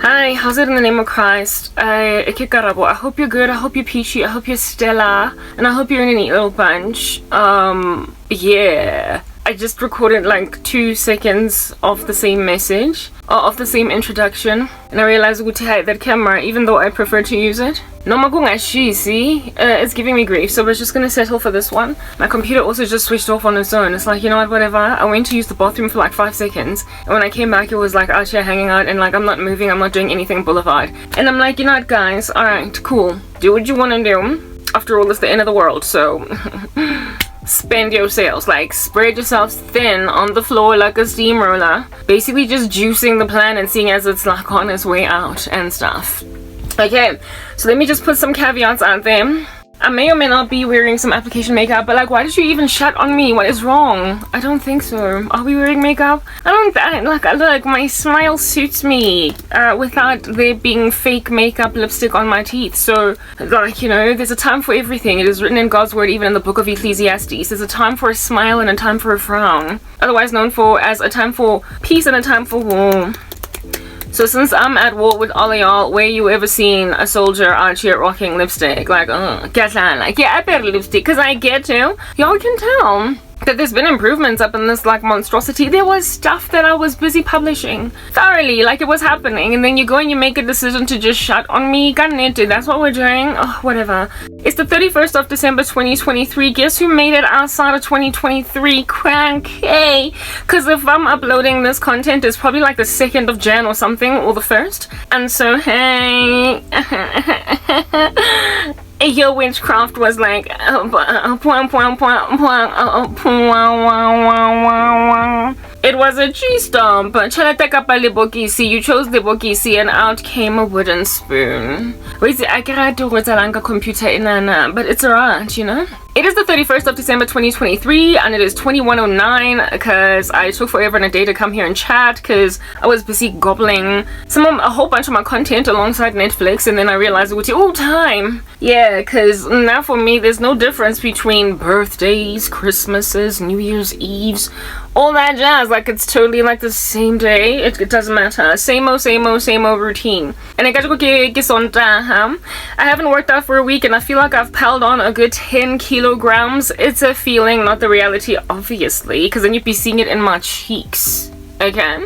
Hi, how's it in the name of Christ? Karabo. I hope you're good. I hope you're peachy. I hope you're Stella. And I hope you're in a neat little bunch. Yeah. I just recorded like 2 seconds of the same message, or of the same introduction, and I realized that camera, even though I prefer to use it, it's giving me grief, so we're just gonna settle for this one. My computer also just switched off on its own. It's like, you know what, whatever. I went to use the bathroom for like 5 seconds, and when I came back it was like out here hanging out, and like I'm not moving, I'm not doing anything boulevard. And I'm like, you know what guys, alright, cool. Do what you wanna do. After all, it's the end of the world, so spend your sails, like spread yourself thin on the floor like a steamroller, basically just juicing the plan and seeing as it's like on its way out and stuff. Okay, so let me just put some caveats out there. I may or may not be wearing some application makeup, but like, why did you even shut on me? What is wrong? I don't think so. Are we wearing makeup? I look, my smile suits me without there being fake makeup lipstick on my teeth. So like, you know, there's a time for everything. It is written in God's word, even in the book of Ecclesiastes. There's a time for a smile and a time for a frown, otherwise known as a time for peace and a time for war. So since I'm at war with all of y'all, where you ever seen a soldier out here rocking lipstick? Like, yeah, I wear lipstick because I get to. Y'all can tell that there's been improvements up in this like monstrosity. There was stuff that I was busy publishing thoroughly, like it was happening, and then you go and you make a decision to just shut on me. That's what we're doing. Oh, whatever. It's the 31st of December 2023. Guess who made it outside of 2023? Crank. Hey, because if I'm uploading this content, it's probably like the 2nd of Jan or something, or the 1st. And so hey, your witchcraft was like it was a G-stomp. You chose the bokisi and out came a wooden spoon. Wait, I can't do computer in but it's alright, you know? It is the 31st of December 2023 and it is 21:09 because I took forever and a day to come here and chat because I was busy gobbling a whole bunch of my content alongside Netflix, and then I realized time. Yeah, because now for me there's no difference between birthdays, Christmases, New Year's Eves, all that jazz. Like it's totally like the same day. It doesn't matter. Same old routine. And I haven't worked out for a week and I feel like I've piled on a good 10 kilograms. It's a feeling, not the reality, obviously, because then you'd be seeing it in my cheeks. Okay?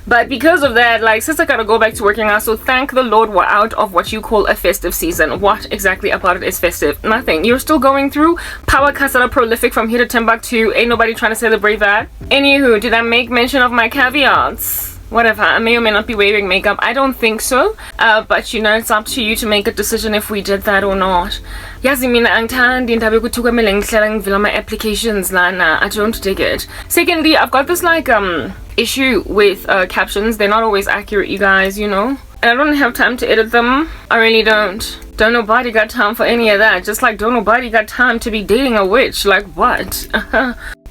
But because of that, like, since I gotta go back to working out, so thank the Lord we're out of what you call a festive season. What exactly about it is festive? Nothing. You're still going through power cuts that are prolific from here to Timbuktu. Ain't nobody trying to celebrate that. Anywho, did I make mention of my caveats? Whatever, I may or may not be wearing makeup. I don't think so, but you know, it's up to you to make a decision if we did that or not. Yazi mina angithandi indaba yokuthi kwamele ngihlala ngivela my applications lana. I don't dig it. Secondly, I've got this like issue with captions. They're not always accurate, you guys, you know, and I don't have time to edit them. I really don't. Don't nobody got time for any of that. Just like don't nobody got time to be dating a witch. Like what?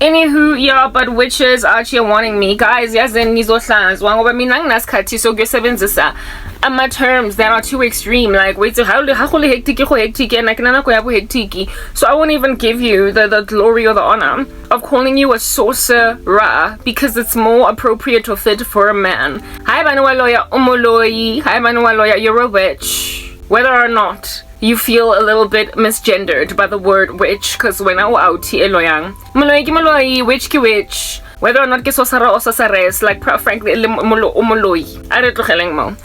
Anywho, yeah, but witches out here wanting me, guys. Yazi nizohlazwa ngoba mina nginasikhathi sokuyosebenzisa my terms that are too extreme. Like wait, so how hectic and like hectic. So I won't even give you the glory or the honor of calling you a sorcerer because it's more appropriate or fit for a man. Hi Banua lawyer umoloi. Hi Banua lawyer, you're a witch. Whether or not you feel a little bit misgendered by the word witch, because when I out here moloi witch ki witch, whether or not ke sorcerer or sorceress, like frankly umoloi I don't know.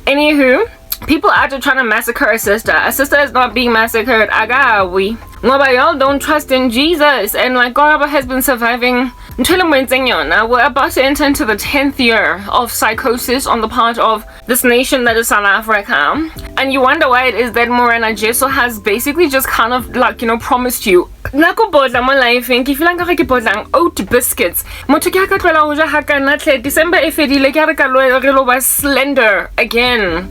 Anywho, people out there trying to massacre a sister. A sister is not being massacred. Agawi. Y'all don't trust in Jesus, and like Karabo has been surviving. We're about to enter into the 10th year of psychosis on the part of this nation that is South Africa, and you wonder why it is that Morena Jeso has basically just kind of like, you know, promised you oat biscuits. December slender again.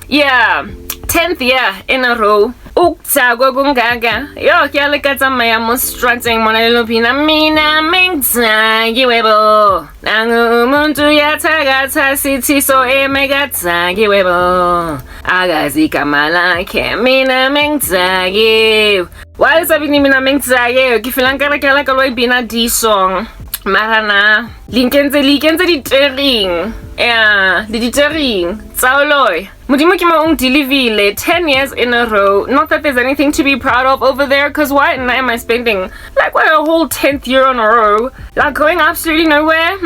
Yeah, 10th year in a row. Ukusagwa kungaga yo kyalekatsamaya mostrating mona lelopina mina mengitsakiwebo nangu umuntu yathakatha sithi so emekatsakiwebo akazi igama lakhe mina mengitsakiwe why sabini mina mengitsakiwe ngifila nkalakala kaloyibina D song Marana, Lincoln's di tering. Yeah, di tering. Saoloy. Modimo ke mo delivile 10 years in a row. Not that there's anything to be proud of over there, cause why am I spending like what, a whole 10th year in a row? Like going absolutely nowhere?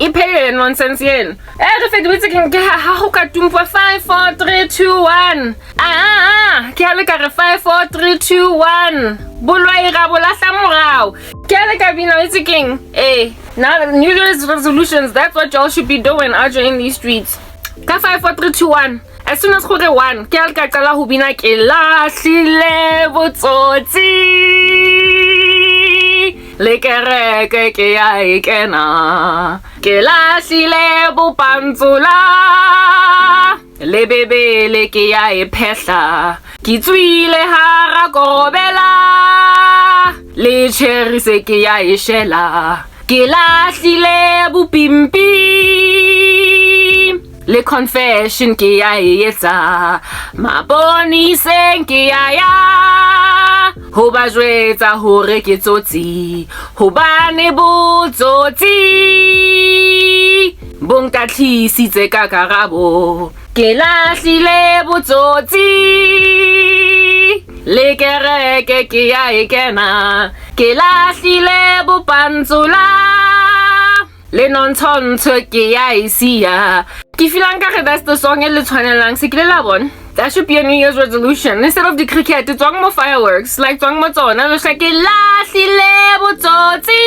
Ipe nonsense yen. Re feditse ke ha ho ka tumpa 5 4 3 2 1. Ke ale ka re 5 4 3 2 1. Boloi ra bolahla morao. Ke ale ka bina itse keng. Now the New Year's resolutions, that's what y'all should be doing out in these streets. Ka 5 4 3 2 1. As soon as khore 1, ke ale ka qala ho bina ke lahlile botsotsi. Le kereke ke ya ikena. Ke lahlile bopantsula. Le bebele ke ya iphehla. Ke tswile hara korobela. Le cherry se ke ya ishela. Ke lahlile bopimpi. Le confession ke ya etsa. Maponiseng ke ya. Ho ba jwetsa hore ke tsotsi. Hobane botsotsi bong tatlisitse ka Karabo. Ke lahlile botsotsi. Le kereke ke ya ikena. Ke lahlile bopantsula. Le nontsontsho ke ya isia. Ke filang ka that's the song e le tshwanelang se ke le la bona. That should be a New Year's resolution. Instead of the cricket, it's one more fireworks. Like one more tona. It's like lahlile botsotsi.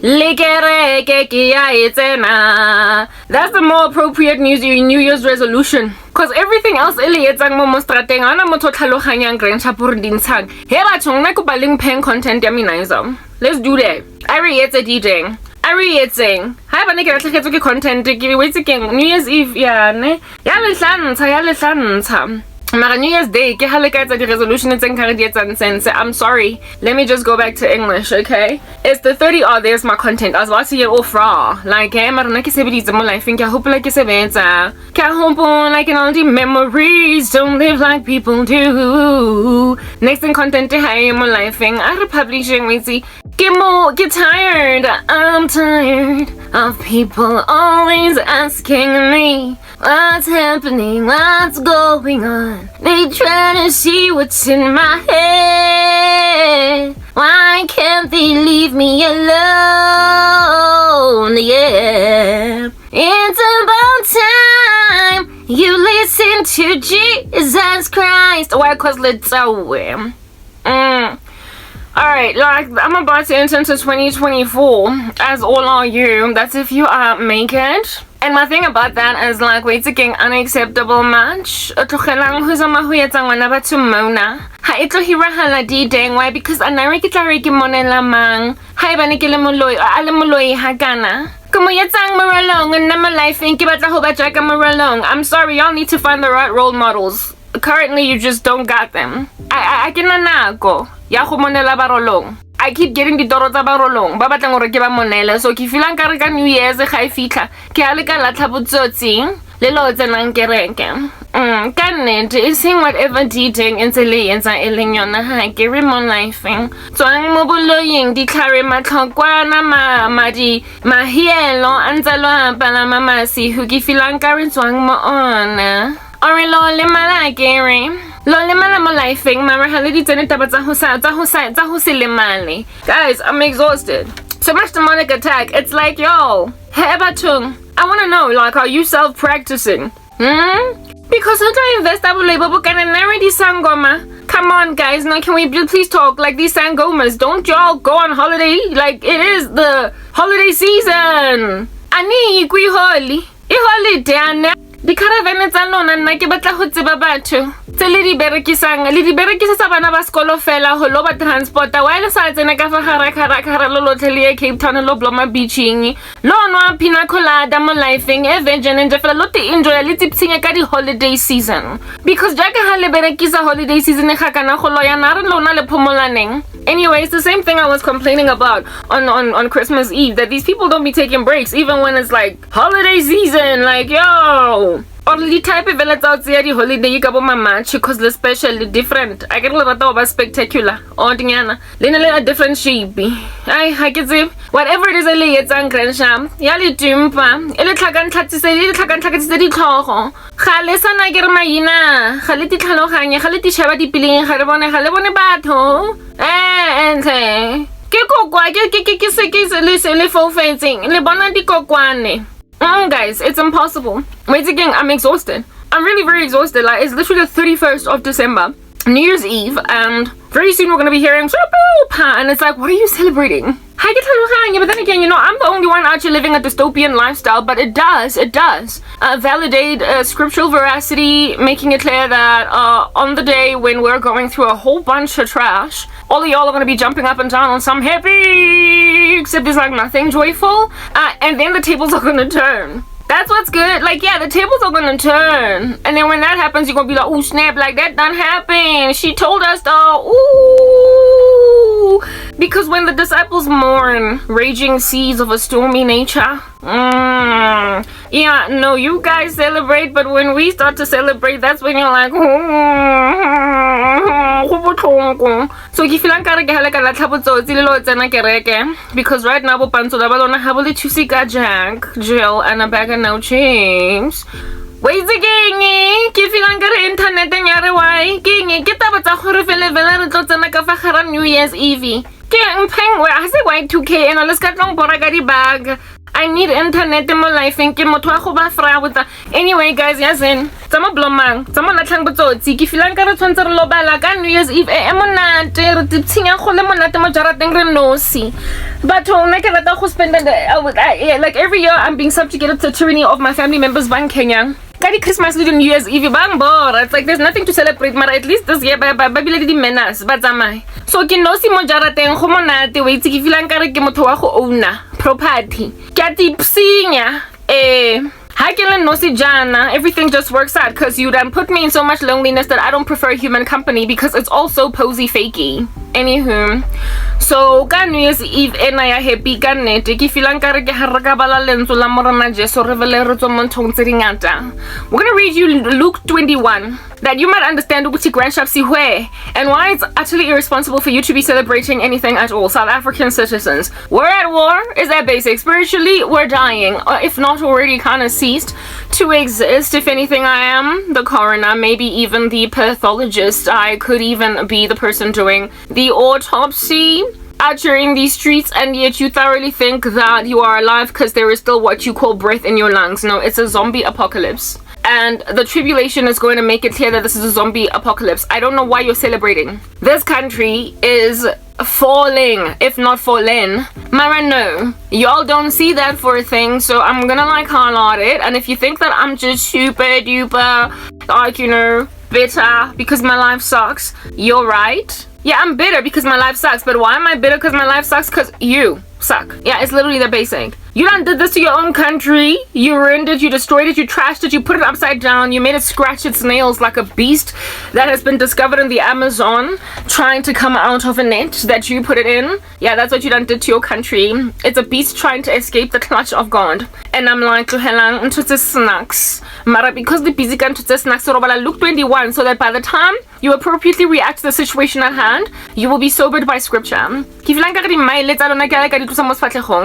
Le kereke ke ya etsena. That's the more appropriate New Year's resolution. Cause everything else ele etsang mo strateng ana motho tlhaloganyang grand chapur dintshang. He batho nna ko baleng paying content ya mina iso. Let's do that. I re-etse DJing. I re-etseng. Hi bana ke latlhegetswe ke content ke wetse keng New Year's Eve ya ne. Ya lehlantsha. Mara New Year's Day ke hale ka etsa di resolution tseng ka re di etsang sense. I'm sorry. Let me just go back to English, okay? It's the 30. Oh, there's my content. I was about to get off raw. Like, mara na ke sebeditse mo life ke hope like ke sebetsa. Ke hope like in all the memories don't live like people do. Next in content hi mo life I republishing wetse. Get tired. I'm tired of people always asking me what's happening, what's going on. They trying to see what's in my head. Why can't they leave me alone? Yeah, it's about time you listen to Jesus Christ. Why? Cause let's away. Alright, like, I'm about to enter into 2024, as all are you. That's if you make it. And my thing about that is, like, we're taking unacceptable match. Otlogelang ho zama ho etsa ngwana batho mona. Ha e tlo hirahala di-deng. Why? Because anare ke tla re ke monela mang. Ha e bane ke le moloi, a le moloi hakana. Como yetsang moralong, and nama life ke batla ho ba jaka moralong. I'm sorry, y'all need to find the right role models. Currently, you just don't got them. I can nako. Ya go monela barolong. I keep getting the doro tsa barolong. Ba batlang gore ke ba monela. So ke filang ka re ka New Year's ga e fitla. Ke a le ka latlha botsotsi. Le lo tsenang kereke. Ka nnete, e seng whatever DJing ntse le etsa e leng yona ha ke re mo lifeng. Tswang mo boloyeng ditlhare matlhokwana madi mahielo a ntse lo apala mamasi ho ke filang ka re tswang mo ona. Ore lo le malakere. Lo le mala mo lifeng mara ha le di tsene taba tsa ho se le male. Guys, I'm exhausted. So much demonic attack. It's like, yo, hey batung. I want to know, like, are you self-practicing? Because how do I invest that label book and already sangoma? Come on, guys. Now, can we please talk like these sangomas? Don't y'all go on holiday? Like, it is the holiday season. Ani ikwi holi. I holiday ane. Di caravane tsa lona nna ke batla ho tseba batho tse le di berekisa sa bana ba sekolo fela ho lo ba transporta wa le sa tsena ka fa gara lo lotlhe le Cape Town lo bloma beaching lo nwa pina colada mo lifeng virgin and fela lo te enjoy le tsipsinga ka di holiday season because jaka ha le berekisa holiday season ga kana go lo ya na re lona le phomolaneng. Anyway, it's the same thing I was complaining about on Christmas Eve, that these people don't be taking breaks even when it's like holiday season. Like, yo, or the type of vela tsa tsa di holiday ka bo mamachi cause the special different I get a rata ba spectacular o dingana le ne le a different shape ai ha ke tse whatever it is le etsang grandsham ya le tumpa ele tlhakantlhatsise di tlhogo ga le sana ke re maina ga le titlhaloganye ga le tishaba dipileng ga le bone batho entle ke kokwa ke se le fofetseng le bona dikokwane. Guys, it's impossible. Wait again, I'm exhausted. I'm really very exhausted. Like, it's literally the 31st of December, New Year's Eve, and very soon we're gonna be hearing and it's like, what are you celebrating? But then again, you know, I'm the only one actually living a dystopian lifestyle, but it does validate scriptural veracity, making it clear that on the day when we're going through a whole bunch of trash, all of y'all are going to be jumping up and down on some happy, except there's like nothing joyful, and then the tables are going to turn. That's what's good. Like, yeah, the tables are gonna turn. And then when that happens, you're gonna be like, ooh, snap, like that done happened. She told us though. Ooh. Because when the disciples mourn raging seas of a stormy nature, yeah, no, you guys celebrate, but when we start to celebrate, that's when you're like, so if you like because right now Jack, Jill, and a bag of no chips. Wait again, if you like internet and you're away, get up at the New Year's Eve. I say Y2K and let's get long bag. I need internet in my life and with the anyway guys, yes in Tama Blomang, Tama Natang Botzi, if you like a transfer lobala, New Year's Eve, Emonat, Tinga Holemonat Majara Nosi. But who spend like every year I'm being subjugated to the tyranny of my family members in Kenya. Kadi Christmas New Year's Eve bang bor. It's like there's nothing to celebrate, but at least this year Babylon di menas, but zamai. So ke no si mojara teng go monate wait ke filang kare ke motho wa go owna property. Ke tipsinya everything just works out because you done put me in so much loneliness that I don't prefer human company because it's all so posy fakey. Anywho, so ka New Year's Eve ena ya happy ka nnete ke filang kare ke haraka bala lentswe la morana Jesu re vele re tswa mo nthong tse dingata. We're going to read you Luke 21 that you might understand ukuthi grandshapsi where and why it's utterly irresponsible for you to be celebrating anything at all. South African citizens, we're at war. Is that basic? Spiritually, we're dying, or if not already kind of ceased to exist. If anything, I am the coroner, maybe even the pathologist. I could even be the person doing the autopsy out here in these streets, and yet you thoroughly think that you are alive because there is still what you call breath in your lungs. No, it's a zombie apocalypse. And the tribulation is going to make it clear that this is a zombie apocalypse. I don't know why you're celebrating. This country is falling, if not fallen. Mara, no. Y'all don't see that for a thing, so I'm gonna like highlight it. And if you think that I'm just super duper, like, you know, bitter because my life sucks, you're right. Yeah, I'm bitter because my life sucks, but why am I bitter because my life sucks? Because you suck. Yeah, it's literally the basic. You done did this to your own country. You ruined it, you destroyed it, you trashed it, you put it upside down, you made it scratch its nails like a beast that has been discovered in the Amazon trying to come out of a net that you put it in. Yeah, that's what you done did to your country. It's a beast trying to escape the clutch of God. And I'm like, to helang into the snacks. Mara, because the busy can to the snacks, so Luke 21, so that by the time you appropriately react to the situation at hand, you will be sobered by scripture.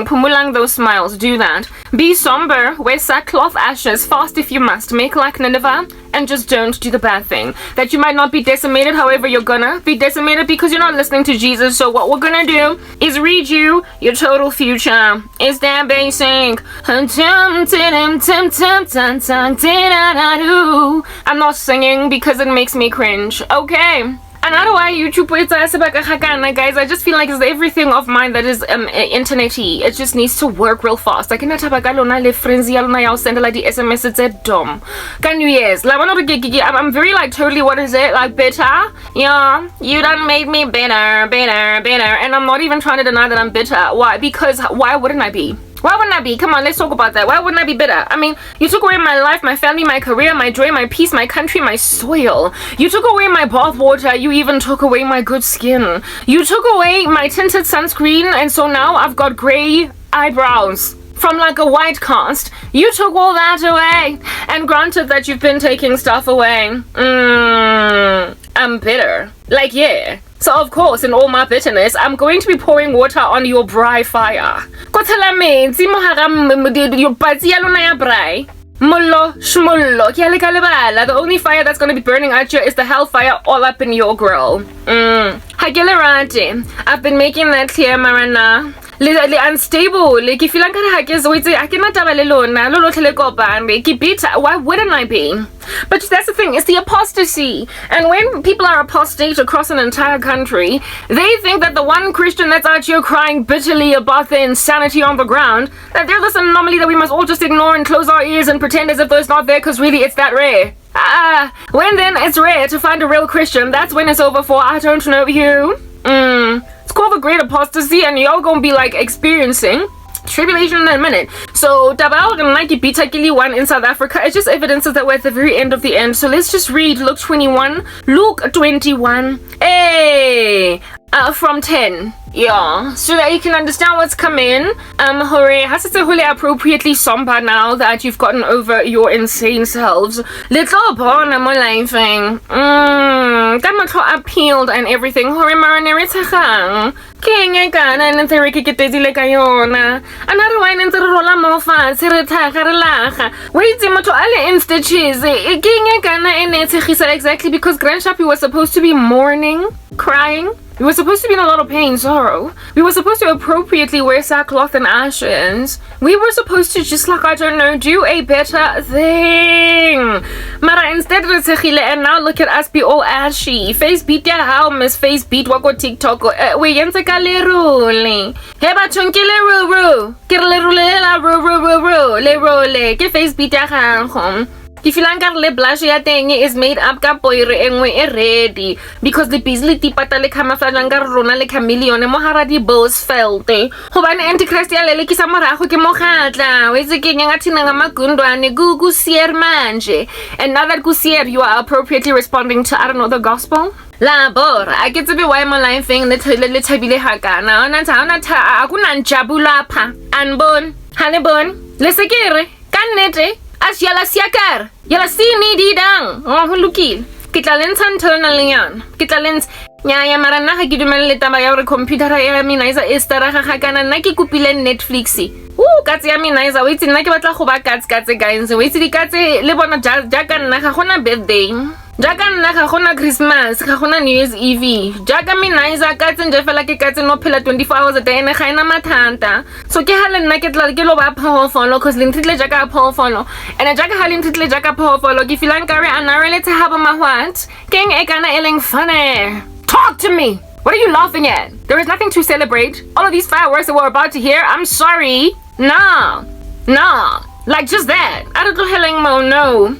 Pumulang those smiles, do that. Be somber, wear sackcloth ashes, fast if you must, make like Nineveh, and just don't do the bad thing. That you might not be decimated, however you're gonna be decimated because you're not listening to Jesus. So what we're gonna do is read you your total future. Is that basic? I'm not singing because it makes me cringe. Okay. Another why YouTube guys, I just feel like it's everything of mine that is internet-y. It just needs to work real fast. Like I'm very like totally, what is it, like bitter? Yeah, you done made me bitter, and I'm not even trying to deny that I'm bitter. Why? Because why wouldn't I be? Why wouldn't I be? Come on, let's talk about that. Why wouldn't I be bitter? I mean, you took away my life, my family, my career, my joy, my peace, my country, my soil. You took away my bath water. You even took away my good skin. You took away my tinted sunscreen, and so now I've got gray eyebrows. from like a white cast. You took all that away. And granted that you've been taking stuff away. I'm bitter. Like, yeah. So of course, in all my bitterness, I'm going to be pouring water on your braai fire. Mullo, shmullo, the only fire that's gonna be burning at you is the hellfire all up in your grill. I've been making that clear, Marana. Le unstable, like if you like I cannot have a little why wouldn't I be? But that's the thing, it's the apostasy. And when people are apostate across an entire country, they think that the one Christian that's out here crying bitterly about the insanity on the ground, that they're this anomaly that we must all just ignore and close our ears and pretend as if though it's not there, because really it's that rare. When then it's rare to find a real Christian, that's when it's over for I don't know you. It's called the great apostasy, and y'all gonna be like experiencing tribulation in a minute. So Dabao and Nyepee 1 in South Africa, it just evidences that we're at the very end of the end. So let's just read Luke 21. Hey, from 10. Yeah, so that you can understand what's coming. Hooray, has it really appropriately somber now that you've gotten over your insane selves. Little born I'm laughing. Got appealed and everything. Hooray, maraneri King Gana and Therikitezi Lekayona. Another one in the Rola Mofa, Siretaka. Wait, Zimoto Ale Instaches. King Gana and Netihisa exactly because Grandchappy was supposed to be mourning, crying. We were supposed to be in a lot of pain, sorrow. We were supposed to appropriately wear sackcloth and ashes. We were supposed to just like, I don't know, do a better thing. Mara instead of the and now look at us be all ashy. Face beat ya how miss face beat wako TikTok. We yense ka lerule. Heba chunki leruru. Kirlerule la ru lerule. Ke face beat ya home. If you like le blush ya thing is made up ka poire engwe e ready because the busy tipata le camouflage nga rona le chameleon mo hara di boss felte hobane antichrist ya le kisa morago ke mogatla we se kenya nga thina nga magundwane gugu sier manje, and now that gusier you are appropriately responding to I don't know the gospel. La bora I get to be why my life thing le thabile hakana ona tha akuna njabula pha anbon hanebon le sekere kannete as yala siakar yala sini didang hulukil kitalens antona leon kitalens nyaya marana ha kidumelle taba ya re computer ya mina isa estara ga kana nna ke kopile Netflix katse ya mina isa wait nna ke batla go ba katse guys wait di katse le bona jaka nna ga gona birthday jaka nna ga gona Christmas ga gona New Year's Eve jaka mina isa katse nje fela ke katse no phela 24 hours a day ene ga ina mathanta so ke hale nna ke tla ke lo ba phofolo cause lentile jaka phofolo and jaka hale lentile jaka phofolo ke filang kare ana really to have my what king e kana eleng funny. Talk to me! What are you laughing at? There is nothing to celebrate. All of these fireworks that we're about to hear, I'm sorry. Nah. Like just that. I don't know Hlongwane, no.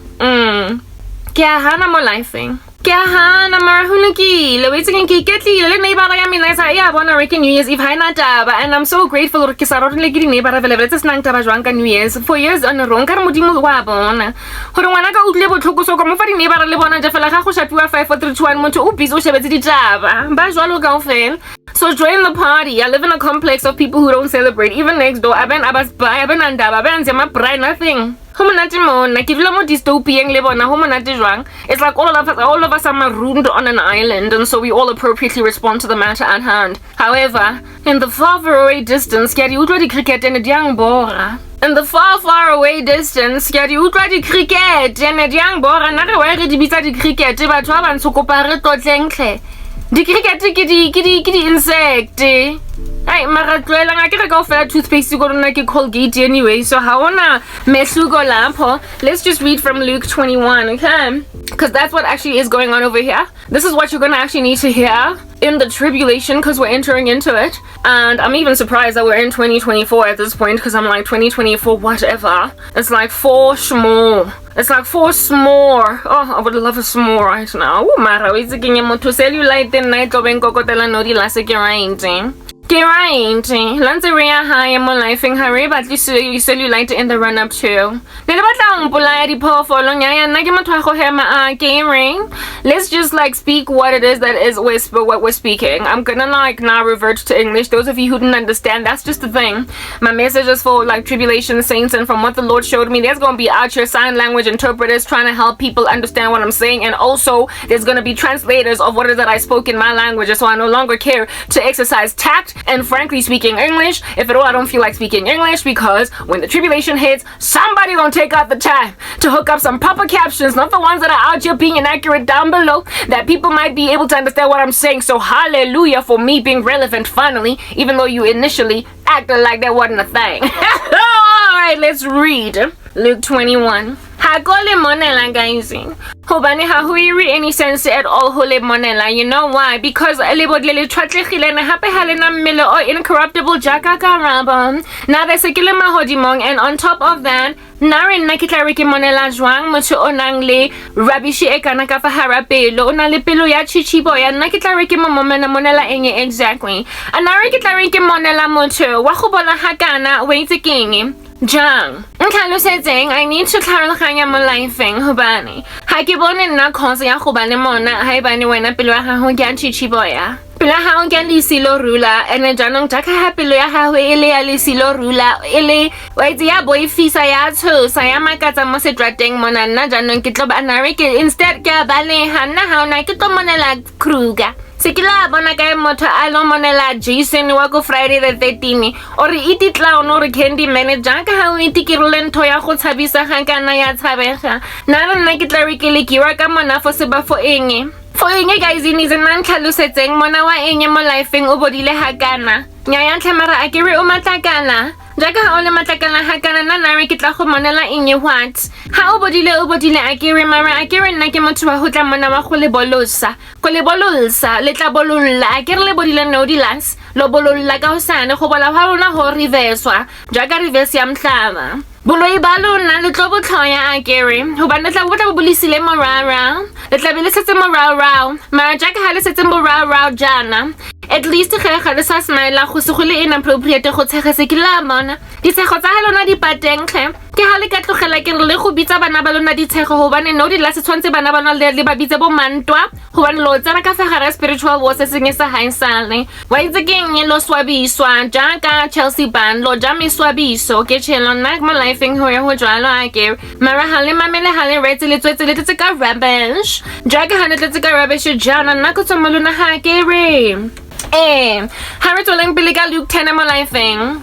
Kya hana mo lifing. Kya hana marahulaki. Le waiting ki ketli le neighbor ya mina sa ya bona reckon New Year's Eve haina taba, and I'm so grateful ke sa rotle ke di neighbor available tsa snang taba jwang ka New Year's for years on rong ka modimo wa bona. Hlongwane ka utle botlhoko so ka mo fa di neighbor le bona ja fela ga go shapiwa 5 4 3 2 1 motho o busy o shebetse di taba ba jwalo ka ofel. So join the party. I live in a complex of people who don't celebrate. Even next door, I've been andaba, I've been pride nothing. It's like all of us are marooned on an island, and so we all appropriately respond to the matter at hand. However, in the far away distance, in the far away distance, di cricket ke di insect ai mara tloela nga ke go fela toothpaste go rona ke Colgate anyway, so haona mesugo lapho. Let's just read from Luke 21, okay? Because that's what actually is going on over here. This is what you're gonna actually need to hear in the tribulation, because we're entering into it. And I'm even surprised that we're in 2024 at this point, because I'm like 2024 whatever. It's like for small. It's like for s'more. Oh, I would love a s'more right now. Oh, mara, it's a game to cellulite the night of Encocotella Nodi Lasik. Get right. Lanzaria high mo lifing hurry, but you cellulite in the run up too. Let's just like speak what it is that is what we're speaking. I'm gonna like now revert to English. Those of you who didn't understand, that's just the thing. My message is for like tribulation saints, and from what the Lord showed me, there's gonna be out here sign language interpreters trying to help people understand what I'm saying, and also there's gonna be translators of what it is that I spoke in my language, so I no longer care to exercise tact and frankly speaking English. If at all I don't feel like speaking English, because when the tribulation hits, somebody gonna take out the time to hook up some proper captions, not the ones that are out here being inaccurate down below, that people might be able to understand what I'm saying. So hallelujah for me being relevant finally, even though you initially acted like that wasn't a thing. Alright, let's read Luke 21. Hakole monela guys. Hobane ha ho iri any sense at all hole monela. You know why? Because lebodle tshwatlehile na hape ha lena mmele o incorruptible jaka Karabo. Na the secular mahodimong, and on top of that, nare nna ke tla re ke monela jwang motho o nang le rubbish e kana ka fa hara pelo o na le pelo ya chichibo ya nna ke tla re ke monela eng exactly. Anare ke tla re ke monela motho wa go bona hakana o itse keng. Jang. Ntlhalosetseng, I need to tlhaloganya mo lifeng hobane ha ke bone nna cause ya go bane mona ha e bane wena pelo ya gago ke a chichiboya. Pelo ya gago ke lisilo rula, and jaanong jaka ha pelo ya gago e le ya lisilo rula e le wa itse ya boifisa ya tshosa ya makatsa mo setrateng mona nna jaanong ke tlo ba nare ke instead ke baleha nna ha ona ke tlo monela Kruger. Sekila bona ka motho a lo monela Jason wa go Friday the 13th or iti clown or candy manager ka ha o iti kirole ntho ya go tshabisa ga kana ya tshabega na nna ke tla re ke le kiwa ka mona fo seba fo eng guys ini zena ntlhalosetseng mona wa eng mo lifeng o bodile hakana nya ya tlhamara a ke re o matlakala jaka ha o le matlakala hakana na re ke tla go monela eng what ha o bodile a ke re mara a ke re nna ke motho wa go tla mona wa go le bololsa le tla bololla a ke re le bodile no dilas lo bololla ka hosane go bola ha rona ho reverswa jaka reverse ya mhlaba boloi ba lona le tlo botlhoya a kere hobane tla botla bolisile morara le tla be le setse morara mara jaka ha le setse morara jana at least ge le sa smile go se go le inappropriate go tshega se ke la mona ditshego tsa ha lona di pateng ke ha le ka tlogela ke le go bitsa bana ba lona ditshego hobane no di la se tshwantse bana ba lona le ba bitse bo mantwa hobane lo tsena ka fa gare spiritual war se sengwe sa haisale wa itse ke eng lo swabiswa jaka Chelsea band lo jami swabiso ke tshelo nna mo lifeng ho ya ho jwalo a ke mara ha le mamele ha le retse le tswetse le tse ka rubbish jaka ha le tse ka rubbish jana nna go tsoma lona ha ke re Harry told Luke 10 mo lifeng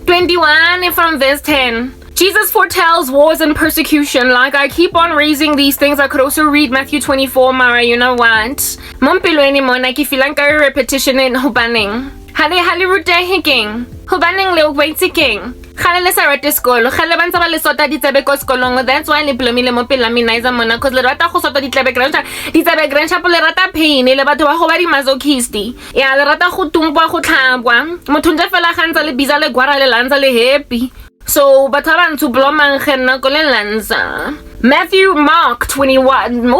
21 from verse 10. Jesus foretells wars and persecution. Like I keep on raising these things, I could also read Matthew 24, Mara, you know what? Mompilo anymore, na ki filang ka repetition in hubaning. Hali rute hiking. Hubaning le waiting. Khale le sa rate skolo, khale bantsa ba le sota ditsebe ko skolong. That's why le plomile mo pela minaiza mona cause le rata go sota ditsebe granta. Ditsebe granta po le rata pain le batho ba go ba di masochistic. Ya le rata go tumpwa go tlhabwa. Motho nje fela gantsa le biza le gwara le lanza le happy. So batho ba ntse bloma ngena ko le lanza. Mark 21.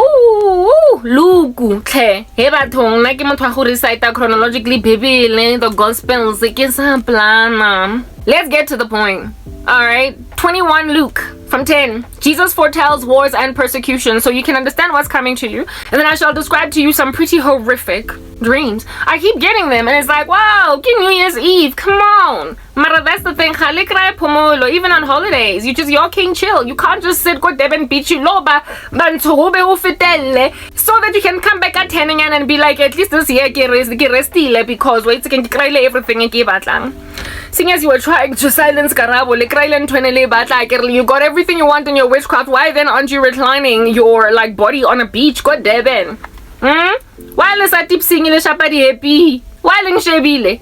Luke tle he batho nna ke motho wa go recite chronologically Bible the Gospels ke sa plana. Let's get to the point. Alright, 21 Luke from 10. Jesus foretells wars and persecution so you can understand what's coming to you. And then I shall describe to you some pretty horrific dreams. I keep getting them and it's like, wow, New Year's Eve, come on. Mara, that's the thing. Even on holidays, you can chill. You can't just sit go Devon Beach so that you can come back at 10 again and be like, at least this year restile because wait can cry everything batlang. Seeing as you were trying to silence Karabo, you got everything you want in your witchcraft. Why then aren't you reclining your like body on a beach? God Devon. Why let's tip singing the shapadi happy? Why ling shebile?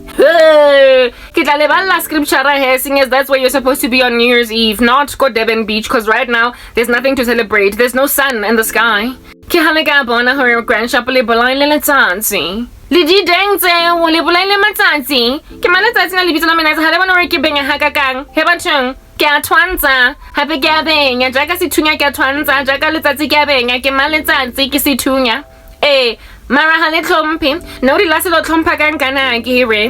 Kita lebala scripture here seeing as that's where you're supposed to be on New Year's Eve, not go Devon Beach, because right now there's nothing to celebrate. There's no sun in the sky. Ki halaga bona her grandchapel bolai le tsansi. Lidi dengze le bolai le matsatsi. Ke malatsi na libitsa na mena ha le bona re ke benga hakakang. He batsheng ke a twanza hape ke a benya jaka situnya ke a twanza jaka letsatsi ke a benya ke maletsatsi ke situnya. Mara ha le tlhomphe. No di la se lo tlhompha kankana ke re.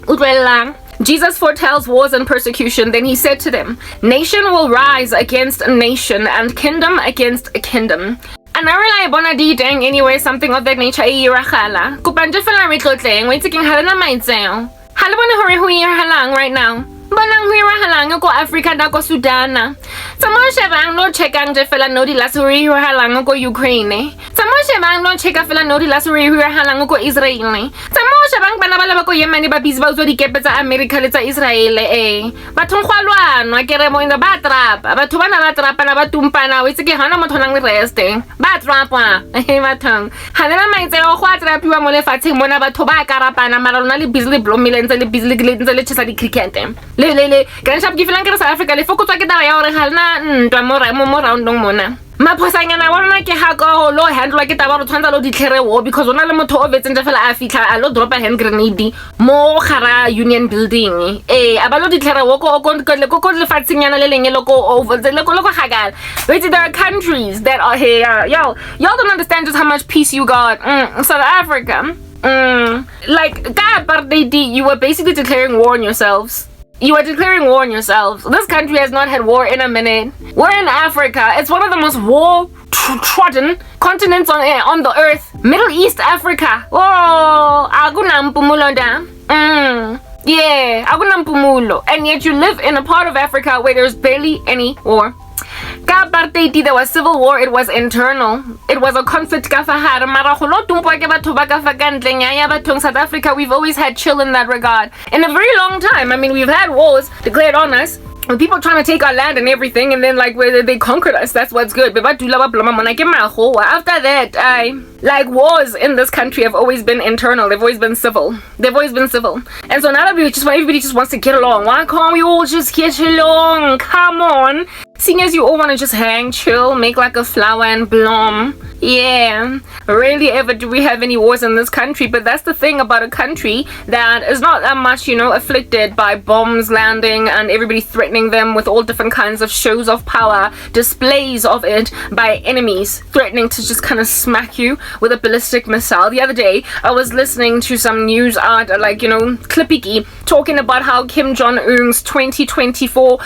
Utlwelang. Jesus foretells wars and persecution. Then he said to them, nation will rise against a nation and kingdom against a kingdom. And I really bona di teng anyway, something of that nature e iragala. Kupanje fela re tlotleng, wait taking halana maitseo. Hala bona hore ho irahalang right now. Bonang ho irahalang ko Africa da ko Sudan. Samo shebang no checkang je fela no di la hore irahalang ko Ukraine. Samo shebang no checka fela no di la hore irahalang ko Israel. Samo shebang bana ba ko Yemen ba busy ba utswa dikepe tsa America le tsa Israel Batho ngwalwana ke re mo in the batrap. Batho bana ba trapa na ba tumpana we ke hana motho nang le rest. Ba trapa bathong. Hanela maitseo go atrapiwa mo lefatsheng mona batho ba karapana mara lona le busy le blomile ntse le busy le chesa di cricket. Le ganshap ke felang ke South Africa le fokotswa ke taba ya hore halna ntwa mo roundong mona maphosanyana bona ke ha go lo handle ke taba re tshwantsa lo ditlhere wo because ona le motho o vetseng tsa fela a fitla a lo drop a hand grenade mo khara union building aba lo ditlhere wo ko le fatshinyana le leng le ko over le ko gagala wait there are countries that are here y'all don't understand just how much peace you got South Africa like ka apartheid you were basically declaring war on yourselves. You are declaring war on yourselves. This country has not had war in a minute. We're in Africa. It's one of the most war-trodden continents on the earth. Middle East Africa. Oh, agunampumulo da. Yeah, agunampumulo. And yet you live in a part of Africa where there's barely any war. There was civil war, it was internal. It was a conflict. South Africa, we've always had chill in that regard. In a very long time. I mean, we've had wars declared on us. With people trying to take our land and everything, and then like where they conquered us, that's what's good. After that, like wars in this country have always been internal. They've always been civil. And so now that everybody just wants to get along. Why can't we all just get along? Come on. Seeing as you all want to just hang, chill, make like a flower and bloom. Yeah, rarely ever do we have any wars in this country, but that's the thing about a country that is not that much, afflicted by bombs landing and everybody threatening them with all different kinds of shows of power, displays of it by enemies threatening to just kind of smack you with a ballistic missile. The other day, I was listening to some news clippy talking about how Kim Jong-un's 2024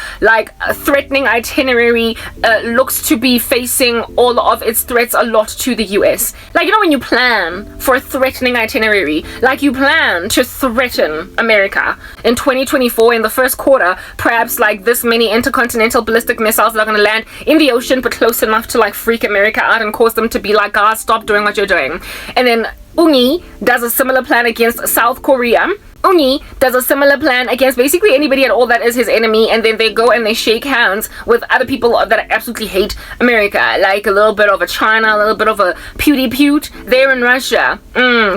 threatening itinerary looks to be facing all of its threats a lot to the US. When you plan for a threatening itinerary, you plan to threaten America in 2024 in the first quarter, perhaps this many intercontinental ballistic missiles that are going to land in the ocean but close enough to freak America out and cause them to be like, guys, stop doing what you're doing. And then Ungi does a similar plan against South Korea. Ungi does a similar plan against basically anybody at all that is his enemy, and then they go and they shake hands with other people that absolutely hate America, like a little bit of a China, a little bit of a pewt there in Russia.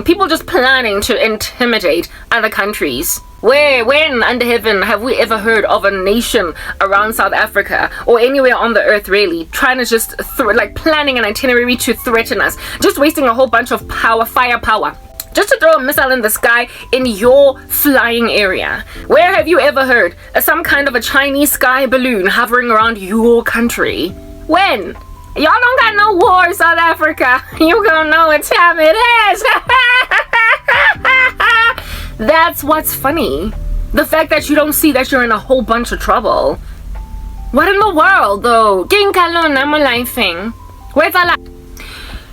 People just planning to intimidate other countries. When under heaven have we ever heard of a nation around South Africa or anywhere on the earth really trying to just planning an itinerary to threaten us, just wasting a whole bunch of firepower just to throw a missile in the sky in your flying area? Where have you ever heard some kind of a Chinese sky balloon hovering around your country? When? Y'all don't got no war, South Africa. You gonna know what time it is. That's what's funny. The fact that you don't see that you're in a whole bunch of trouble. What in the world, though? Where's that?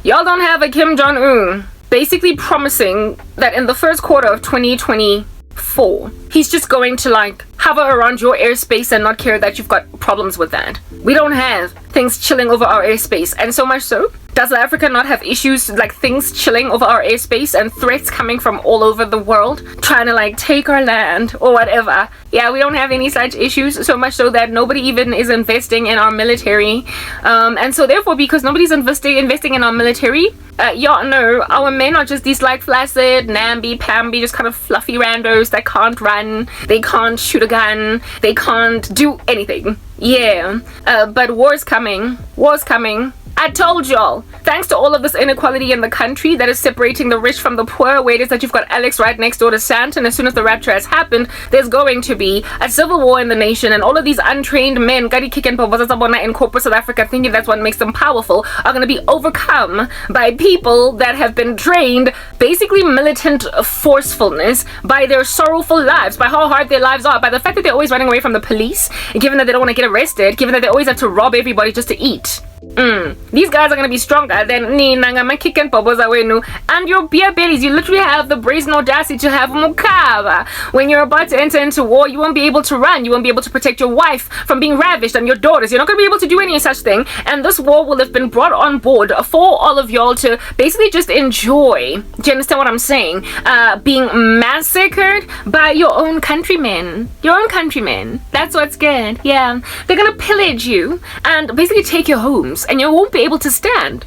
Y'all don't have a Kim Jong-un basically promising that in the first quarter of 2024, he's just going to hover around your airspace and not care that you've got problems with that. We don't have things chilling over our airspace, and so much so, does South Africa not have issues things chilling over our airspace and threats coming from all over the world trying to take our land or whatever? Yeah, we don't have any such issues, so much so that nobody even is investing in our military. And so therefore, because nobody's investing in our military, y'all know our men are just these flaccid, namby-pamby, just kind of fluffy randos that can't run, they can't shoot a gun, they can't do anything. Yeah, but war's coming. I told y'all, thanks to all of this inequality in the country that is separating the rich from the poor, where it is that you've got Alex right next door to Santa, and as soon as the rapture has happened, there's going to be a civil war in the nation, and all of these untrained men, in corporate South Africa, thinking that's what makes them powerful, are going to be overcome by people that have been trained, basically militant forcefulness, by their sorrowful lives, by how hard their lives are, by the fact that they're always running away from the police, given that they don't want to get arrested, given that they always have to rob everybody just to eat. These guys are going to be stronger than Nina, Kick and Poboza Wenu, and your beer bellies. You literally have the brazen audacity to have mukaba. When you're about to enter into war, you won't be able to run. You won't be able to protect your wife from being ravished and your daughters. You're not going to be able to do any such thing. And this war will have been brought on board for all of y'all to basically just enjoy. Do you understand what I'm saying? Being massacred by your own countrymen. Your own countrymen. That's what's good. Yeah. They're going to pillage you and basically take your homes, and you won't be able to stand.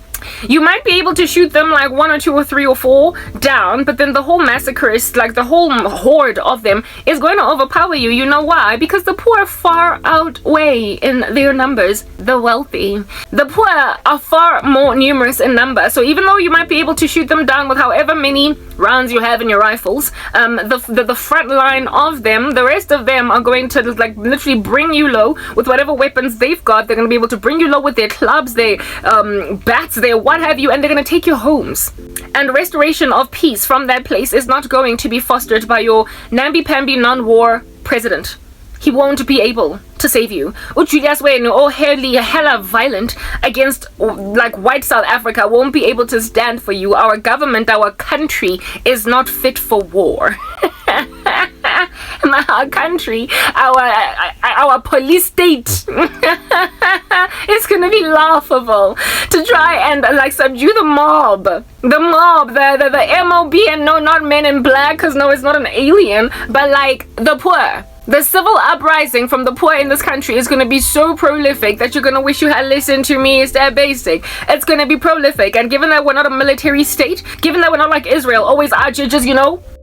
You might be able to shoot them like 1 or 2 or 3 or 4 down, but then the whole massacrist, like the whole horde of them, is going to overpower you. You know why? Because the poor far outweigh in their numbers the wealthy. The poor are far more numerous in number, so even though you might be able to shoot them down with however many rounds you have in your rifles, the front line of them, the rest of them are going to like literally bring you low with whatever weapons they've got. They're going to be able to bring you low with their clubs, their bats, their what have you, and they're going to take your homes. And restoration of peace from that place is not going to be fostered by your namby-pamby non-war president. He won't be able to save you. Julius Wenu, hella violent against like white South Africa, won't be able to stand for you. Our government, our country is not fit for war. Our country, our police state, it's gonna be laughable to try and like subdue the mob, the MOB, and no, not Men in Black, because no, it's not an alien, but like the poor. The civil uprising from the poor in this country is going to be so prolific that you're going to wish you had listened to me. It's that basic. It's going to be prolific. And given that we're not a military state, given that we're not like Israel, always out here just,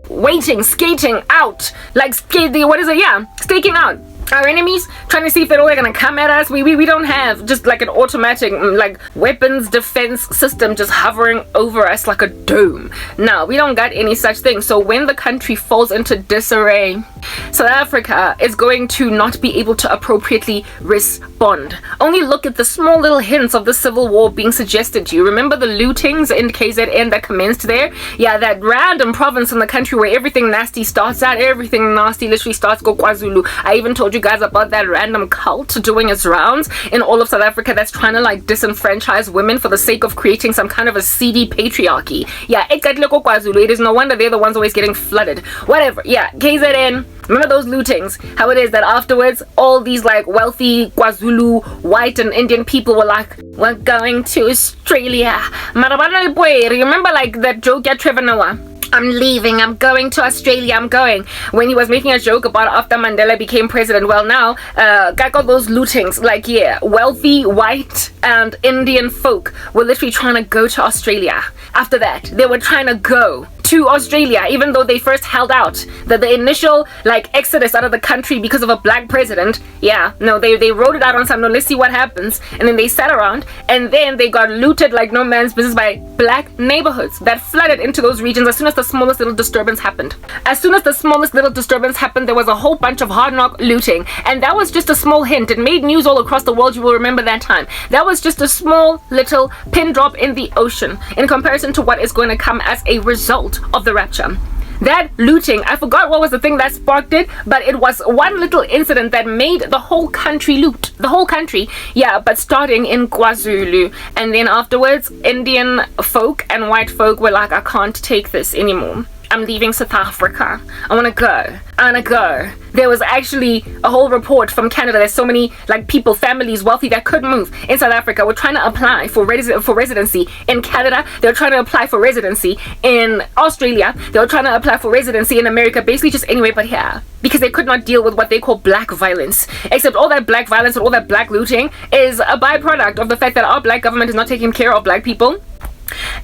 waiting, skating out. Like, staking out our enemies, trying to see if they're all going to come at us. We don't have just like an automatic like weapons defense system just hovering over us like a dome. No, we don't got any such thing. So when the country falls into disarray, South Africa is going to not be able to appropriately respond. Only look at the small little hints of the civil war being suggested to you. Remember the lootings in KZN that commenced there? Yeah, that random province in the country where everything nasty starts at. Everything nasty literally starts go KwaZulu. I even told you guys about that random cult doing its rounds in all of South Africa that's trying to like disenfranchise women for the sake of creating some kind of a seedy patriarchy. Yeah, it is no wonder they're the ones always getting flooded. Whatever. Yeah, KZN. Remember those lootings? How it is that afterwards all these like wealthy KwaZulu white and Indian people were like, we're going to Australia. Remember like that joke at Trevor Noah? I'm leaving, I'm going to Australia, I'm going. When he was making a joke about after Mandela became president. Well, now, got those lootings. Like, yeah, wealthy, white, and Indian folk were literally trying to go to Australia. After that, they were trying to go to Australia, even though they first held out. That the initial like exodus out of the country because of a black president, yeah, no, they wrote it out on some, no, let's see what happens. And then they sat around and then they got looted like no man's business by black neighborhoods that flooded into those regions as soon as the smallest little disturbance happened. As soon as the smallest little disturbance happened, there was a whole bunch of hard knock looting. And that was just a small hint. It made news all across the world. You will remember that time. That was just a small little pin drop in the ocean in comparison to what is going to come as a result of the rapture. That looting, I forgot what was the thing that sparked it, but it was one little incident that made the whole country loot. The whole country, yeah, but starting in KwaZulu. And then afterwards, Indian folk and white folk were like, I can't take this anymore. I'm leaving South Africa. I want to go. There was actually a whole report from Canada. There's so many like people, families, wealthy that could move in South Africa. We're trying to apply for residency in Canada. They're trying to apply for residency in Australia. They're trying to apply for residency in America. Basically just anywhere but here. Because they could not deal with what they call black violence. Except all that black violence and all that black looting is a byproduct of the fact that our black government is not taking care of black people.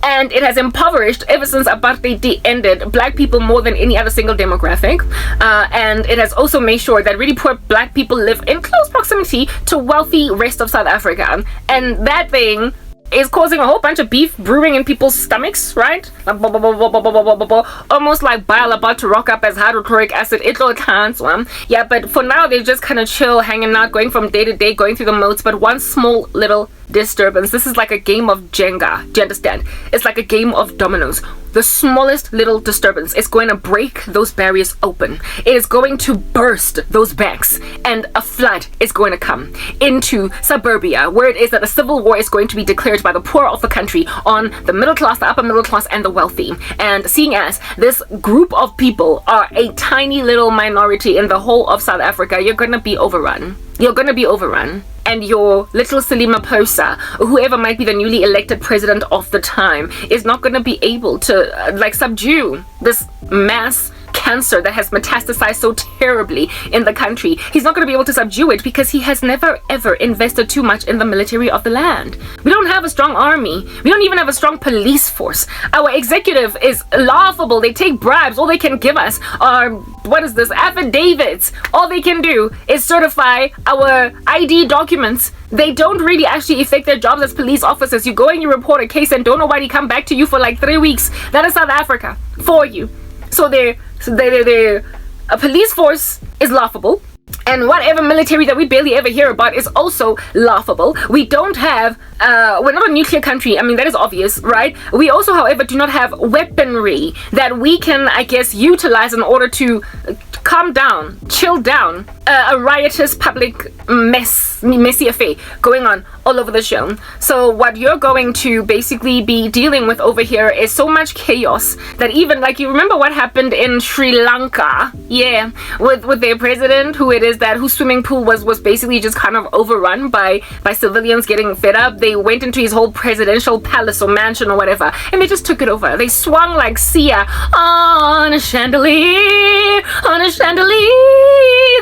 And it has impoverished, ever since apartheid ended, black people more than any other single demographic. And it has also made sure that really poor black people live in close proximity to wealthy rest of South Africa. And that thing is causing a whole bunch of beef brewing in people's stomachs, right? Almost like bile about to rock up as hydrochloric acid. It'll cancel. Yeah, but for now they're just kind of chill, hanging out, going from day to day, going through the modes. But one small little disturbance. This is like a game of Jenga. Do you understand? It's like a game of dominoes. The smallest little disturbance is going to break those barriers open. It is going to burst those banks, and a flood is going to come into suburbia, where it is that a civil war is going to be declared by the poor of the country on the middle class, the upper middle class, and the wealthy. And seeing as this group of people are a tiny little minority in the whole of South Africa, you're going to be overrun. You're going to be overrun. And your little Salima Posa, or whoever might be the newly elected president of the time, is not going to be able to subdue this mass cancer that has metastasized so terribly in the country. He's not going to be able to subdue it because he has never ever invested too much in the military of the land. We don't have a strong army. We don't even have a strong police force. Our executive is laughable. They take bribes. All they can give us are, affidavits. All they can do is certify our ID documents. They don't really actually effect their jobs as police officers. You go and you report a case and don't nobody come back to you for like 3 weeks. That is South Africa for you. So a police force is laughable, and whatever military that we barely ever hear about is also laughable. We don't have, we're not a nuclear country. I mean, that is obvious, right? We also, however, do not have weaponry that we can, I guess, utilize in order to calm down, chill down a riotous public messy affair going on all over the show. So what you're going to basically be dealing with over here is so much chaos that even, like, you remember what happened in Sri Lanka, yeah, with their president, whose swimming pool was basically just kind of overrun by civilians getting fed up. They went into his whole presidential palace or mansion or whatever, and they just took it over. They swung like Sia on a chandelier, on a chandelier.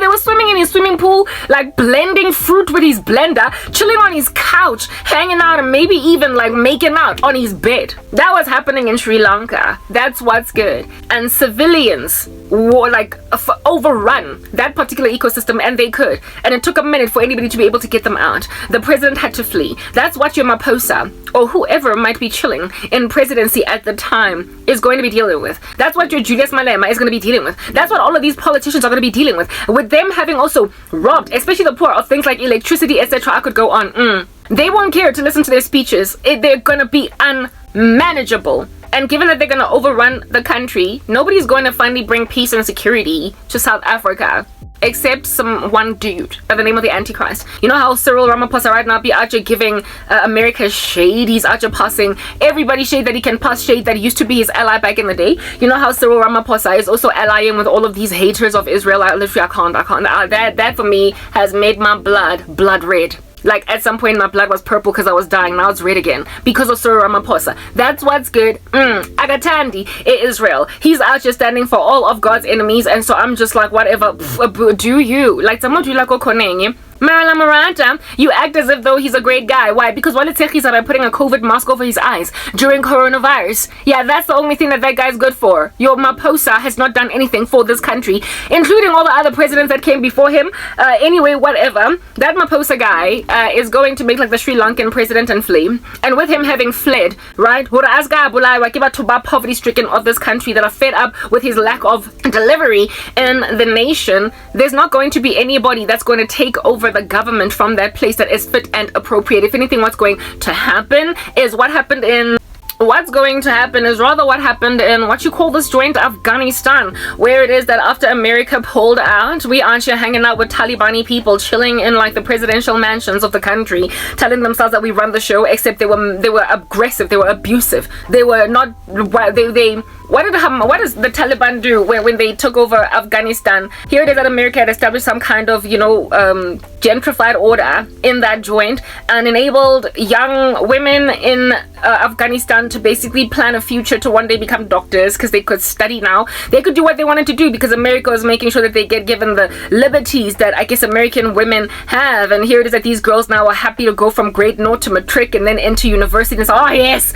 They were swimming in his swimming pool, like blending fruit with his blender, chilling on his couch, hanging out, and maybe even like making out on his bed. That was happening in Sri Lanka. That's what's good. And civilians were like overrun that particular ecosystem, and they could. And it took a minute for anybody to be able to get them out. The president had to flee. That's what your Maposa, or whoever might be chilling in presidency at the time, is going to be dealing with. That's what your Julius Malema is going to be dealing with. That's what all of these politicians are going to be dealing with them having also robbed, especially the poor, of things like electricity, etc. I could go on. They won't care to listen to their speeches. They're going to be unmanageable. And given that they're going to overrun the country, nobody's going to finally bring peace and security to South Africa, except one dude by the name of the Antichrist. You know how Cyril Ramaphosa right now be out here giving America shade? He's out here passing everybody shade that he can pass, shade that used to be his ally back in the day. You know how Cyril Ramaphosa is also allying with all of these haters of Israel. I can't. That for me has made my blood red. Like, at some point my blood was purple because I was dying. Now it's red again because of Cyril Ramaphosa. That's what's good. Agatandi Israel. He's out here standing for all of God's enemies, and so I'm just like, whatever. Do you like someone do you like Okonenye? Marla Maranta, you act as if though he's a great guy. Why? Because Wale Tsechiza by putting a COVID mask over his eyes during coronavirus. Yeah, that's the only thing that guy's good for. Your Maposa has not done anything for this country, including all the other presidents that came before him. Anyway, whatever. That Maposa guy is going to make like the Sri Lankan president and flee. And with him having fled, right? Poverty-stricken of this country that are fed up with his lack of delivery in the nation, there's not going to be anybody that's going to take over the government from that place that is fit and appropriate. If anything, what's going to happen is what happened in what happened in what you call this joint Afghanistan, where it is that after America pulled out, we aren't here hanging out with Talibani people chilling in like the presidential mansions of the country, telling themselves that we run the show, except they were aggressive, they were abusive, they were not what does the Taliban do when they took over Afghanistan? Here it is that America had established some kind of gentrified order in that joint and enabled young women in Afghanistan to basically plan a future to one day become doctors because they could study now. They could do what they wanted to do because America was making sure that they get given the liberties that I guess American women have. And here it is that these girls now are happy to go from grade North to matric and then into university and say, oh yes,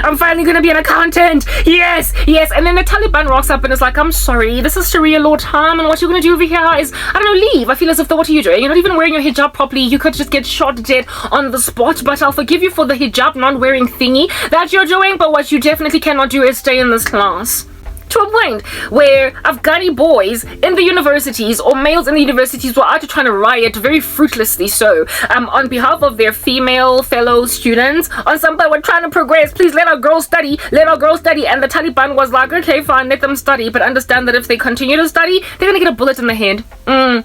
I'm finally going to be an accountant. Yeah. Yes. And then the Taliban rocks up and is like, I'm sorry, this is Sharia law time, and what you're gonna do over here is, I don't know, leave. I feel as if what are you doing? You're not even wearing your hijab properly. You could just get shot dead on the spot, but I'll forgive you for the hijab non-wearing thingy that you're doing, but what you definitely cannot do is stay in this class. To a point where Afghani boys in the universities or males in the universities were out trying to riot, very fruitlessly so, on behalf of their female fellow students. On somebody were trying to progress, please let our girls study, and the Taliban was like, okay, fine, let them study, but understand that if they continue to study, they're gonna get a bullet in the head.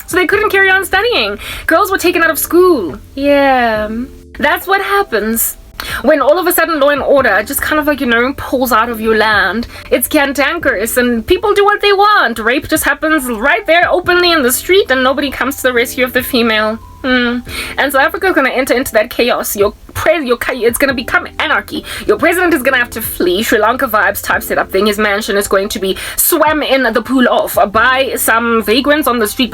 So they couldn't carry on studying. Girls were taken out of school. Yeah, that's what happens when all of a sudden law and order just kind of like, pulls out of your land. It's cantankerous and people do what they want. Rape just happens right there openly in the street and nobody comes to the rescue of the female. And South Africa is going to enter into that chaos. It's going to become anarchy. Your president is going to have to flee. Sri Lanka vibes type setup thing. His mansion is going to be swam in the pool off by some vagrants on the street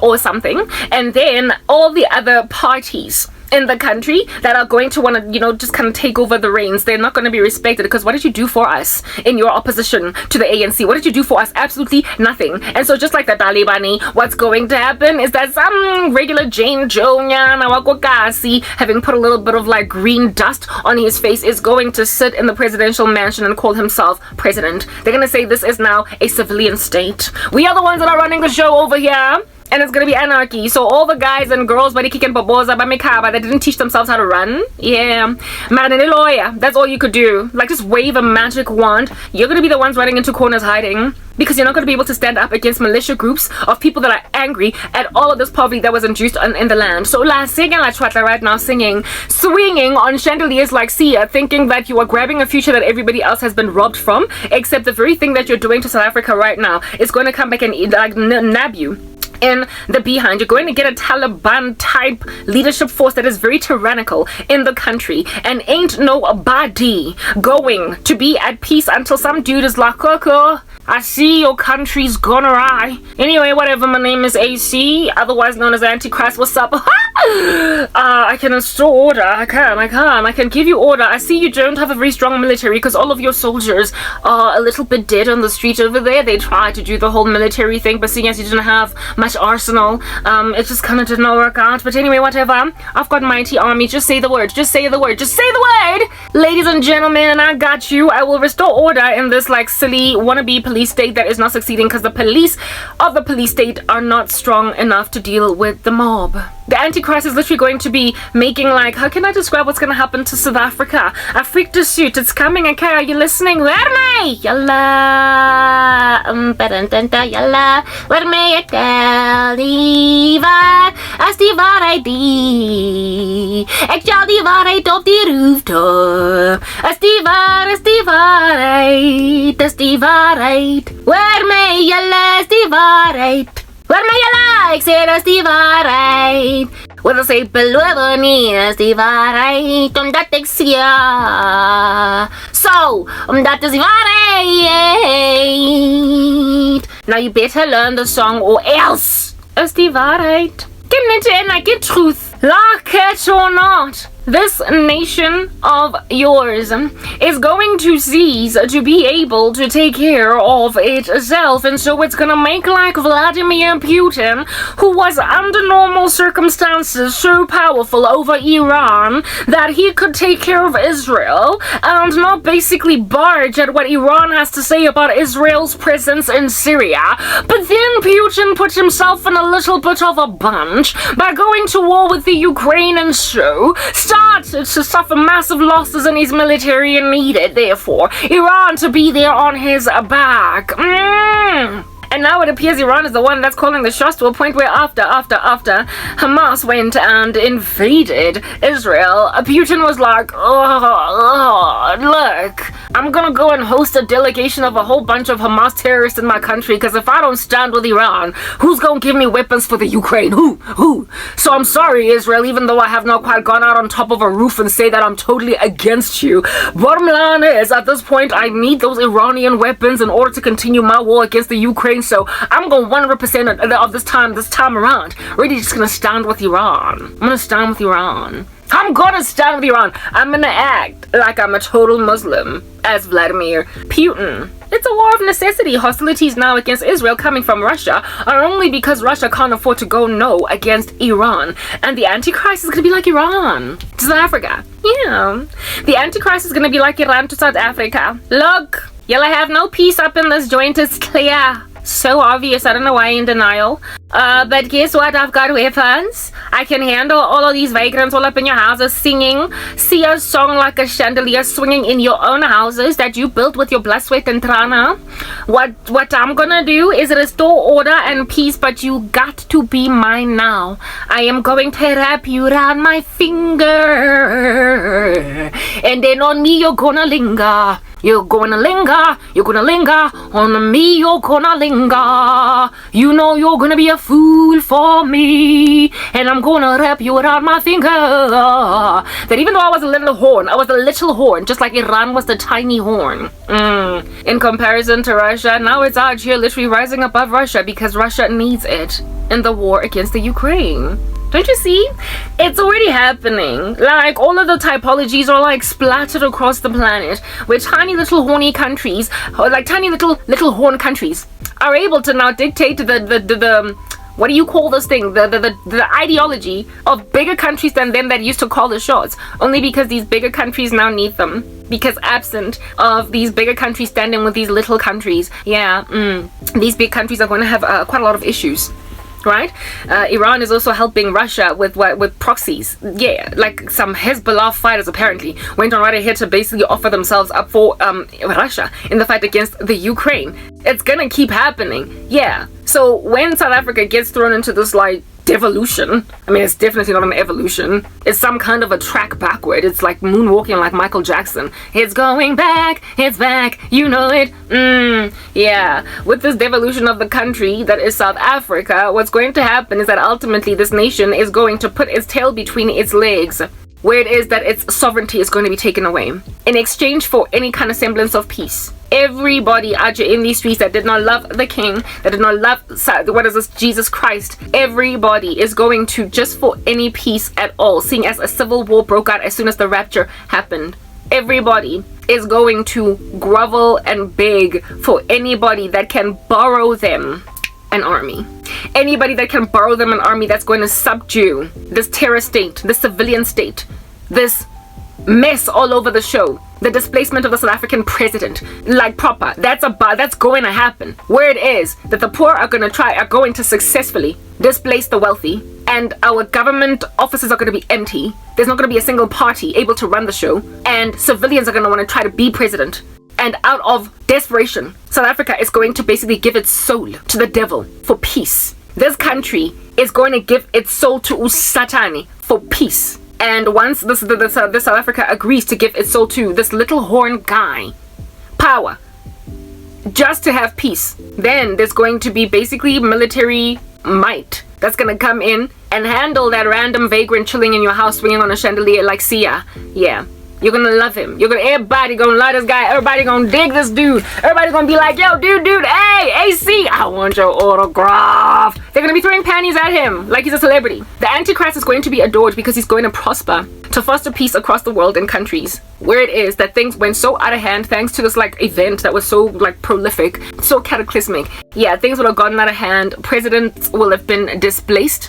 or something. And then all the other parties in the country that are going to want to, just kind of take over the reins, they're not going to be respected because what did you do for us in your opposition to the ANC? What did you do for us? Absolutely nothing. And so just like the Talibani, what's going to happen is that some regular Jane Joe having put a little bit of like green dust on his face is going to sit in the presidential mansion and call himself president. They're going to say this is now a civilian state. We are the ones that are running the show over here. And it's gonna be anarchy. So all the guys and girls that didn't teach themselves how to run, man, and a lawyer, that's all you could do. Like, just wave a magic wand. You're gonna be the ones running into corners hiding because you're not gonna be able to stand up against militia groups of people that are angry at all of this poverty that was induced in the land. So singing like Chwatla right now, swinging on chandeliers like Sia, thinking that you are grabbing a future that everybody else has been robbed from, except the very thing that you're doing to South Africa right now is going to come back and nab you in the behind. You're going to get a Taliban type leadership force that is very tyrannical in the country, and ain't nobody going to be at peace until some dude is like, I see your country's gone awry. Anyway, whatever, my name is AC, otherwise known as Antichrist. What's up? I can install order. I can give you order. I see you don't have a very strong military because all of your soldiers are a little bit dead on the street over there. They tried to do the whole military thing, but seeing as you didn't have much arsenal, it just kind of did not work out. But anyway, whatever. I've got mighty army. Just say the word. Just say the word. Just say the word, ladies and gentlemen, and I got you. I will restore order in this like silly wannabe police state that is not succeeding because the police of the police state are not strong enough to deal with the mob. The Antichrist is literally going to be making like, how can I describe what's going to happen to South Africa? A freak to suit. It's coming. Okay, are you listening? Verme! Yalla! Yalla! Verme ek liva! As die waarheid die! Ek sal die waarheid op die rooftop! As die waarheid! As die waarheid! Verme yalla! As die waarheid! Waar my julle, ek sê dis die waarheid. Wat ek sê beloof nie, is die waarheid, omdat ek sê so, omdat is die waarheid. Now you better learn the song or else. Is die waarheid. Get into it like it truth. Like it or not. This nation of yours is going to cease to be able to take care of itself, and so it's gonna make like Vladimir Putin, who was under normal circumstances so powerful over Iran that he could take care of Israel and not basically barge at what Iran has to say about Israel's presence in Syria. But then Putin put himself in a little bit of a bunch by going to war with the Ukraine, and so started to suffer massive losses in his military and needed, therefore, Iran to be there on his back. And now it appears Iran is the one that's calling the shots, to a point where after Hamas went and invaded Israel, Putin was like, look, I'm gonna go and host a delegation of a whole bunch of Hamas terrorists in my country, because if I don't stand with Iran, who's gonna give me weapons for the Ukraine? Who? So I'm sorry, Israel, even though I have not quite gone out on top of a roof and say that I'm totally against you. Bottom line is, at this point, I need those Iranian weapons in order to continue my war against the Ukraine. So I'm going 100% of this time around, really just gonna stand with Iran. I'm gonna stand with Iran. I'm gonna stand with Iran. I'm gonna act like I'm a total Muslim as Vladimir Putin. It's a war of necessity. Hostilities now against Israel coming from Russia are only because Russia can't afford to go no against Iran. And the Antichrist is gonna be like Iran to South Africa. Yeah. The Antichrist is gonna be like Iran to South Africa. Look, you'll have no peace up in this joint. It's clear. So obvious. I don't know why you're in denial. But guess what? I've got weapons. I can handle all of these vagrants all up in your houses singing. See a song like a chandelier swinging in your own houses that you built with your blood, sweat, and trana. What I'm gonna do is restore order and peace, but you got to be mine now. I am going to wrap you around my finger. And then on me you're gonna linger. You're gonna linger, you're gonna linger, on me you're gonna linger. You know you're gonna be a fool for me, and I'm gonna wrap you around my finger. That even though I was a little horn, just like Iran was the tiny horn. In comparison to Russia, now it's out here literally rising above Russia because Russia needs it in the war against the Ukraine. Don't you see? It's already happening. Like, all of the typologies are like splattered across the planet, where tiny little horny countries, or like tiny little horn countries, are able to now dictate the what do you call this thing? The ideology of bigger countries than them that used to call the shots. Only because these bigger countries now need them. Because absent of these bigger countries standing with these little countries, these big countries are going to have quite a lot of issues. Right? Iran is also helping Russia with proxies. Yeah, like some Hezbollah fighters apparently went on right ahead to basically offer themselves up for Russia in the fight against the Ukraine. It's gonna keep happening. Yeah. So when South Africa gets thrown into this like devolution, I mean, it's definitely not an evolution. It's some kind of a track backward. It's like moonwalking like Michael Jackson. It's going back, it's back, you know it. Yeah. With this devolution of the country that is South Africa, what's going to happen is that ultimately this nation is going to put its tail between its legs, where it is that its sovereignty is going to be taken away in exchange for any kind of semblance of peace. Everybody out here in these streets that did not love the king, that did not love Jesus Christ, everybody is going to, just for any peace at all, seeing as a civil war broke out as soon as the rapture happened, everybody is going to grovel and beg for anybody that can borrow them an army. Anybody that can borrow them an army that's going to subdue this terror state, this civilian state, this mess all over the show, the displacement of the South African president, like proper. That's going to happen. Where it is that the poor are going to successfully displace the wealthy, and our government offices are going to be empty. There's not going to be a single party able to run the show, and civilians are going to want to try to be president. And out of desperation, South Africa is going to basically give its soul to the devil for peace. This country is going to give its soul to Usatani for peace. And once this South Africa agrees to give its soul to this little horn guy power, just to have peace, then there's going to be basically military might that's going to come in and handle that random vagrant chilling in your house swinging on a chandelier like Sia. Yeah. You're gonna love him. Everybody gonna love this guy. Everybody gonna dig this dude. Everybody gonna be like, yo, dude, hey, AC, I want your autograph. They're gonna be throwing panties at him like he's a celebrity. The Antichrist is going to be adored because he's going to prosper, to foster peace across the world and countries where it is that things went so out of hand thanks to this like event that was so like prolific, so cataclysmic. Yeah, things would have gotten out of hand. Presidents will have been displaced.